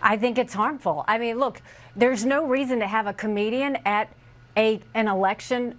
I think it's harmful. I mean, look, there's no reason to have a comedian at an election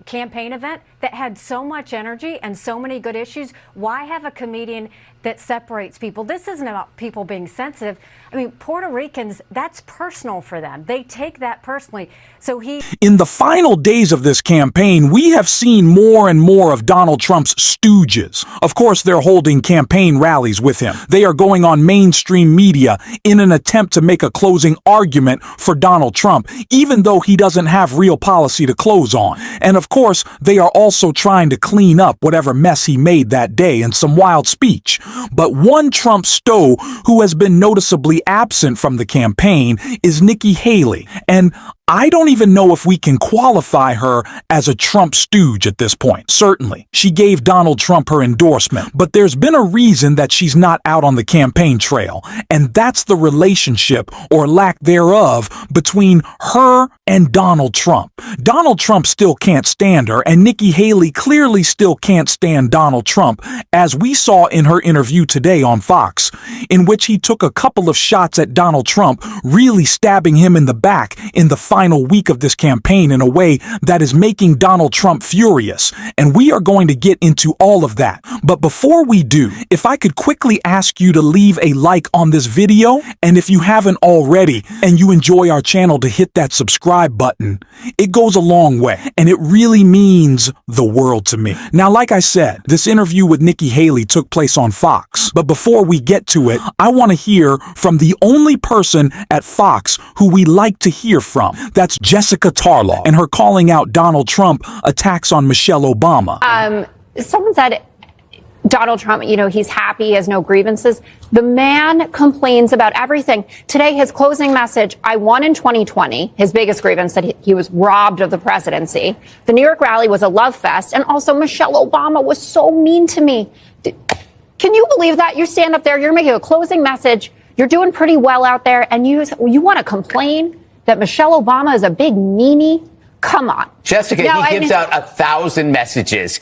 campaign event that had so much energy and so many good issues. Why have a comedian that separates people? This isn't about people being sensitive. I mean, Puerto Ricans, that's personal for them. They take that personally. So in the final days of this campaign, we have seen more and more of Donald Trump's stooges. Of course, they're holding campaign rallies with him. They are going on mainstream media in an attempt to make a closing argument for Donald Trump, even though he doesn't have real policy to close on. And of course, they are also trying to clean up whatever mess he made that day in some wild speech. But one Trump stow who has been noticeably absent from the campaign is Nikki Haley. And I don't even know if we can qualify her as a Trump stooge at this point. Certainly, she gave Donald Trump her endorsement, but there's been a reason that she's not out on the campaign trail, and that's the relationship, or lack thereof, between her and Donald Trump. Donald Trump still can't stand her, and Nikki Haley clearly still can't stand Donald Trump, as we saw in her interview today on Fox, in which he took a couple of shots at Donald Trump, really stabbing him in the back in the final week of this campaign in a way that is making Donald Trump furious. And we are going to get into all of that. But before we do, if I could quickly ask you to leave a like on this video, and if you haven't already and you enjoy our channel, to hit that subscribe button. It goes a long way, and it really means the world to me. Now, like I said, this interview with Nikki Haley took place on Fox. But before we get to it, I want to hear from the only person at Fox who we like to hear from. That's Jessica Tarlaw, and her calling out Donald Trump attacks on Michelle Obama. Someone said Donald Trump, he's happy, he has no grievances. The man complains about everything. Today, his closing message, I won in 2020, his biggest grievance, that he was robbed of the presidency. The New York rally was a love fest, and also Michelle Obama was so mean to me. Can you believe that? You stand up there, you're making a closing message, you're doing pretty well out there, and you want to complain that Michelle Obama is a big meanie? Come on. Jessica, he gives out 1,000 messages.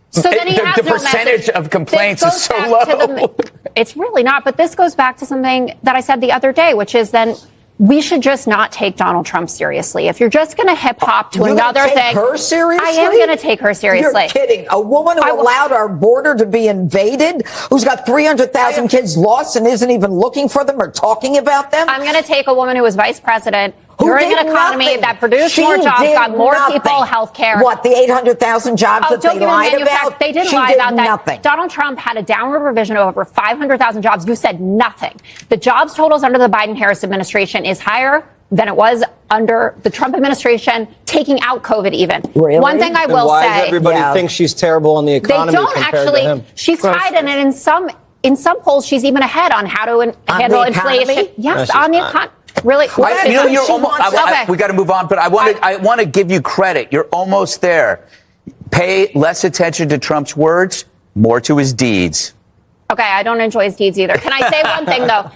So then he has the percentage of complaints is so low. It's really not. But this goes back to something that I said the other day, which is then we should just not take Donald Trump seriously. If you're just going to hip hop to another thing. Take her seriously? I am going to take her seriously. You're kidding. A woman who allowed our border to be invaded, who's got 300,000 kids lost and isn't even looking for them or talking about them? I'm going to take a woman who was vice president during an economy that produced more jobs, got more people health care. What, the 800,000 jobs that they lied about? They didn't lie about that. Donald Trump had a downward revision of over 500,000 jobs. You said nothing. The jobs totals under the Biden-Harris administration is higher than it was under the Trump administration, taking out COVID even. Really? One thing I will why say. Does everybody think she's terrible on the economy? They don't actually. She's tied, and in some polls, she's even ahead on how to handle inflation. Yes, on the economy. Really? We got to move on, but I want to give you credit. You're almost there. Pay less attention to Trump's words, more to his deeds. Okay, I don't enjoy his deeds either. Can I say one thing, though?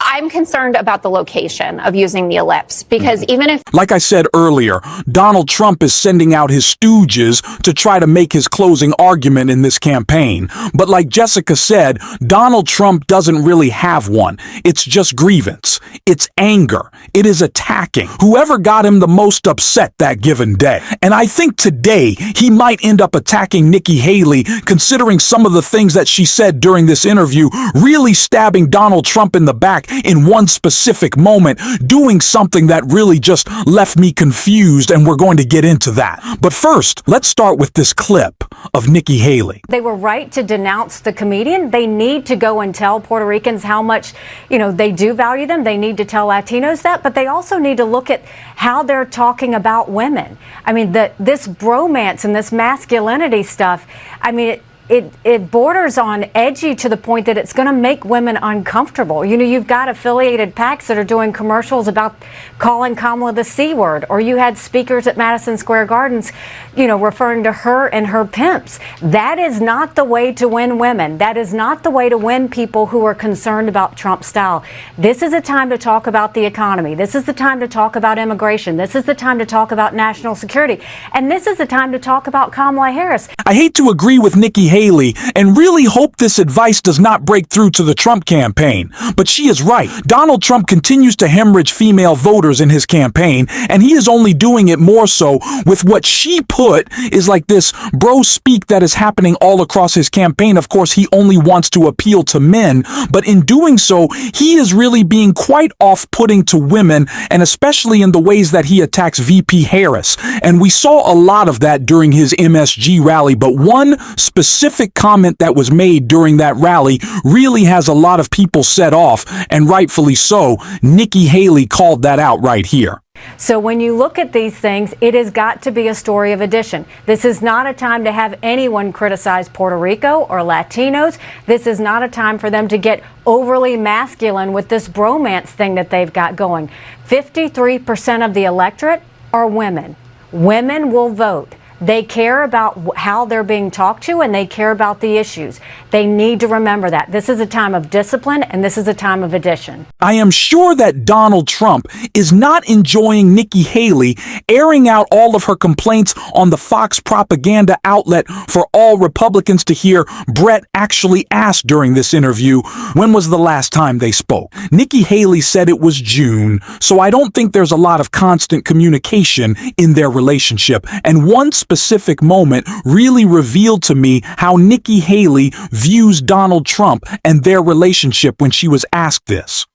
I'm concerned about the location of using the ellipse, because even if... Like I said earlier, Donald Trump is sending out his stooges to try to make his closing argument in this campaign. But like Jessica said, Donald Trump doesn't really have one. It's just grievance. It's anger. It is attacking whoever got him the most upset that given day. And I think today he might end up attacking Nikki Haley, considering some of the things that she said during this interview, really stabbing Donald Trump in the back in one specific moment, doing something that really just left me confused, and we're going to get into that. But first, let's start with this clip of Nikki Haley. They were right to denounce the comedian. They need to go and tell Puerto Ricans how much, they do value them. They need to tell Latinos that, but they also need to look at how they're talking about women. I mean, this bromance and this masculinity stuff, I mean, it borders on edgy to the point that it's going to make women uncomfortable. You've got affiliated PACs that are doing commercials about calling Kamala the C word, or you had speakers at Madison Square Gardens, referring to her and her pimps. That is not the way to win women. That is not the way to win people who are concerned about Trump style. This is a time to talk about the economy. This is the time to talk about immigration. This is the time to talk about national security. And this is the time to talk about Kamala Harris. I hate to agree with Nikki Haley and really hope this advice does not break through to the Trump campaign. But she is right. Donald Trump continues to hemorrhage female voters in his campaign, and he is only doing it more so with what she put is like this bro speak that is happening all across his campaign. Of course, he only wants to appeal to men, but in doing so, he is really being quite off-putting to women, and especially in the ways that he attacks VP Harris. And we saw a lot of that during his MSG rally, but one specific comment that was made during that rally really has a lot of people set off, and rightfully so. Nikki Haley called that out right here. So when you look at these things, it has got to be a story of addition. This is not a time to have anyone criticize Puerto Rico or Latinos. This is not a time for them to get overly masculine with this bromance thing that they've got going. 53% of the electorate are women. Women will vote. They care about how they're being talked to, and they care about the issues. They need to remember that. This is a time of discipline, and this is a time of addition. I am sure that Donald Trump is not enjoying Nikki Haley airing out all of her complaints on the Fox propaganda outlet for all Republicans to hear. Brett actually asked during this interview, when was the last time they spoke? Nikki Haley said it was June, so I don't think there's a lot of constant communication in their relationship. And one specific moment really revealed to me how Nikki Haley views Donald Trump and their relationship when she was asked this.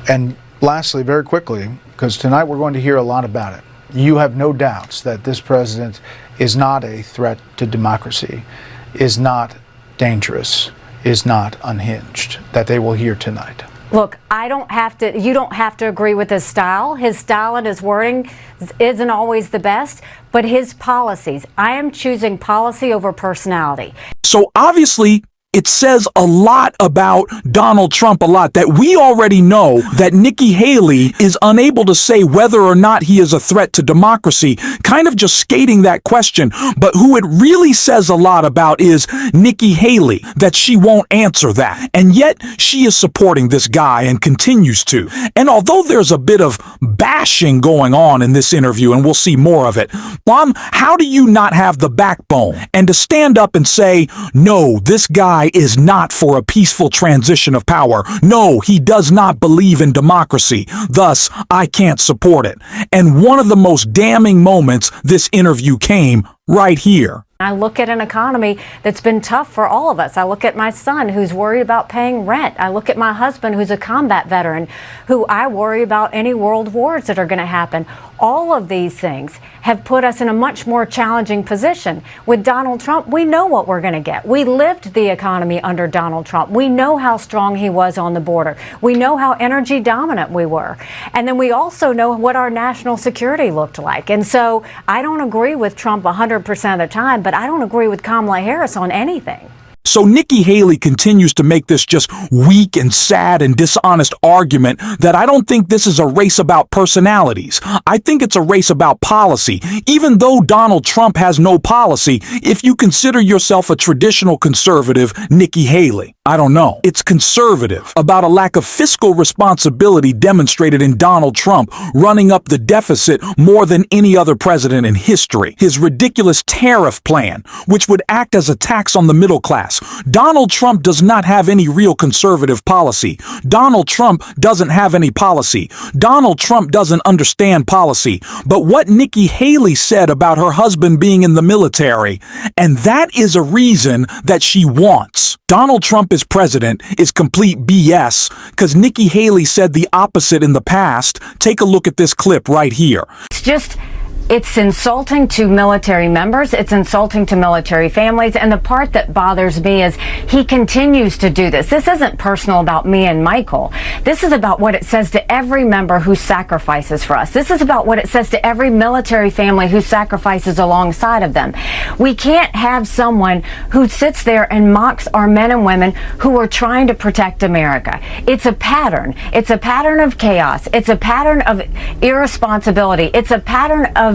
And lastly, very quickly, because tonight we're going to hear a lot about it, you have no doubts that this president is not a threat to democracy, is not dangerous, is not unhinged, that they will hear tonight. Look, you don't have to agree with his style. His style and his wording isn't always the best, but his policies. I am choosing policy over personality. So obviously, it says a lot about Donald Trump, that we already know that Nikki Haley is unable to say whether or not he is a threat to democracy, kind of just skating that question. But who it really says a lot about is Nikki Haley, that she won't answer that. And yet she is supporting this guy and continues to. And although there's a bit of bashing going on in this interview, and we'll see more of it, Mom, how do you not have the backbone and to stand up and say, no, this guy is not for a peaceful transition of power. No, he does not believe in democracy. Thus, I can't support it. And one of the most damning moments this interview came right here. I look at an economy that's been tough for all of us. I look at my son who's worried about paying rent. I look at my husband who's a combat veteran who I worry about any world wars that are going to happen. All of these things have put us in a much more challenging position. With Donald Trump, we know what we're going to get. We lived the economy under Donald Trump. We know how strong he was on the border. We know how energy dominant we were. And then we also know what our national security looked like. And so I don't agree with Trump 100% of the time, but I don't agree with Kamala Harris on anything. So Nikki Haley continues to make this just weak and sad and dishonest argument that I don't think this is a race about personalities. I think it's a race about policy. Even though Donald Trump has no policy, if you consider yourself a traditional conservative, Nikki Haley, I don't know. It's conservative about a lack of fiscal responsibility demonstrated in Donald Trump running up the deficit more than any other president in history. His ridiculous tariff plan, which would act as a tax on the middle class. Donald Trump does not have any real conservative policy. Donald Trump doesn't have any policy. Donald Trump doesn't understand policy. But what Nikki Haley said about her husband being in the military, and that is a reason that she wants Donald Trump as president, is complete BS, because Nikki Haley said the opposite in the past. Take a look at this clip right here. It's insulting to military members. It's insulting to military families. And the part that bothers me is he continues to do this. This isn't personal about me and Michael. This is about what it says to every member who sacrifices for us. This is about what it says to every military family who sacrifices alongside of them. We can't have someone who sits there and mocks our men and women who are trying to protect America. It's a pattern. It's a pattern of chaos. It's a pattern of irresponsibility. It's a pattern of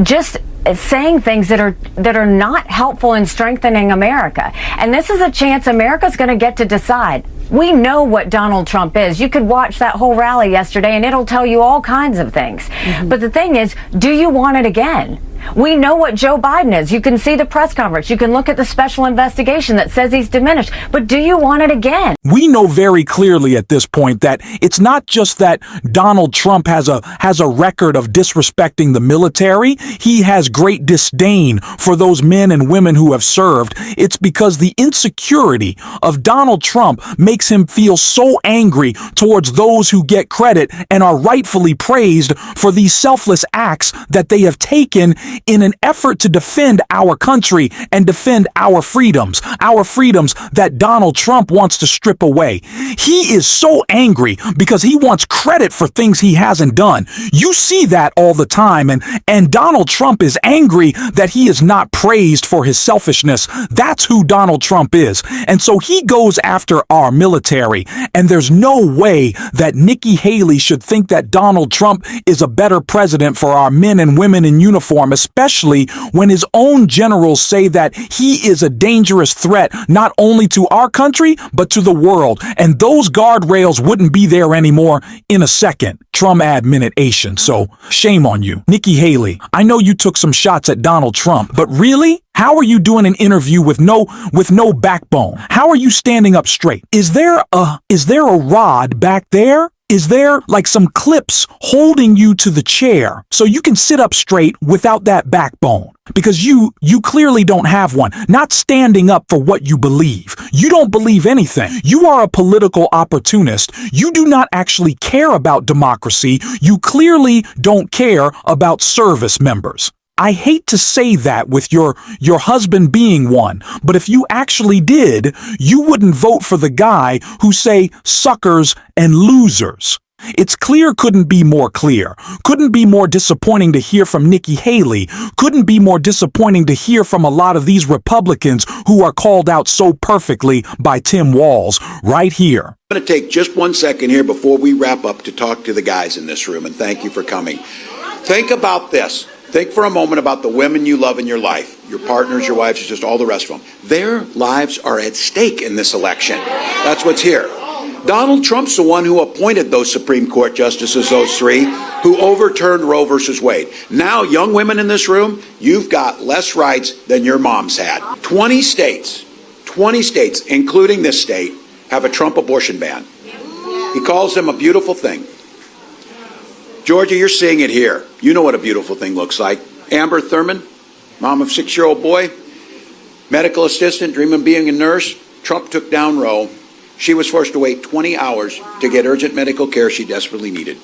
just saying things that are not helpful in strengthening America. And this is a chance America's going to get to decide. We know what Donald Trump is. You could watch that whole rally yesterday and it'll tell you all kinds of things. Mm-hmm. But the thing is, do you want it again? We know what Joe Biden is. You can see the press conference. You can look at the special investigation that says he's diminished. But do you want it again? We know very clearly at this point that it's not just that Donald Trump has a record of disrespecting the military. He has great disdain for those men and women who have served. It's because the insecurity of Donald Trump makes him feel so angry towards those who get credit and are rightfully praised for these selfless acts that they have taken in an effort to defend our country and defend our freedoms that Donald Trump wants to strip away. He is so angry because he wants credit for things he hasn't done. You see that all the time, and Donald Trump is angry that he is not praised for his selfishness. That's who Donald Trump is. And so he goes after our military, and there's no way that Nikki Haley should think that Donald Trump is a better president for our men and women in uniform, especially when his own generals say that he is a dangerous threat not only to our country, but to the world. And those guardrails wouldn't be there anymore in a second. Trump admination. So shame on you. Nikki Haley, I know you took some shots at Donald Trump, but really? How are you doing an interview with no backbone? How are you standing up straight? Is there a rod back there? Is there like some clips holding you to the chair so you can sit up straight without that backbone? Because you clearly don't have one. Not standing up for what you believe. You don't believe anything. You are a political opportunist. You do not actually care about democracy. You clearly don't care about service members. I hate to say that with your husband being one, but if you actually did, you wouldn't vote for the guy who say suckers and losers. It's clear couldn't be more clear. Couldn't be more disappointing to hear from Nikki Haley. Couldn't be more disappointing to hear from a lot of these Republicans who are called out so perfectly by Tim Walz right here. I'm going to take just 1 second here before we wrap up to talk to the guys in this room, and thank you for coming. Think about this. Think for a moment about the women you love in your life, your partners, your wives, just all the rest of them. Their lives are at stake in this election. That's what's here. Donald Trump's the one who appointed those Supreme Court justices, those three, who overturned Roe versus Wade. Now, young women in this room, you've got less rights than your moms had. 20 states, including this state, have a Trump abortion ban. He calls them a beautiful thing. Georgia, you're seeing it here. You know what a beautiful thing looks like. Amber Thurman, mom of 6-year-old boy, medical assistant, dreaming of being a nurse. Trump took down Roe. She was forced to wait 20 hours to get urgent medical care she desperately needed.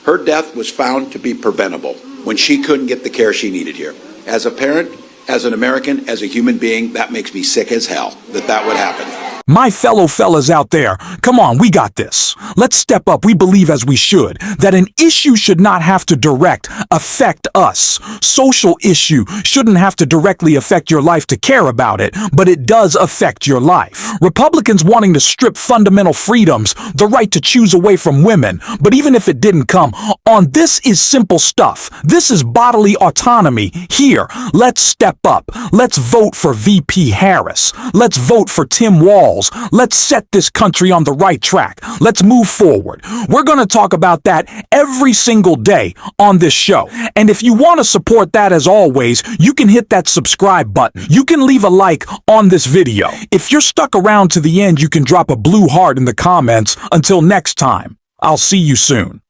Her death was found to be preventable when she couldn't get the care she needed here. As a parent, as an American, as a human being, that makes me sick as hell that would happen. My fellow fellas out there, come on, we got this. Let's step up. We believe as we should that an issue should not have to affect us. Social issue shouldn't have to directly affect your life to care about it, but it does affect your life. Republicans wanting to strip fundamental freedoms, the right to choose away from women, but even if it didn't come on, this is simple stuff. This is bodily autonomy. Here, let's step up. Let's vote for VP Harris. Let's vote for Tim Walz. Let's set this country on the right track. Let's move forward. We're going to talk about that every single day on this show. And if you want to support that, as always, you can hit that subscribe button. You can leave a like on this video. If you're stuck around to the end, you can drop a blue heart in the comments. Until next time, I'll see you soon.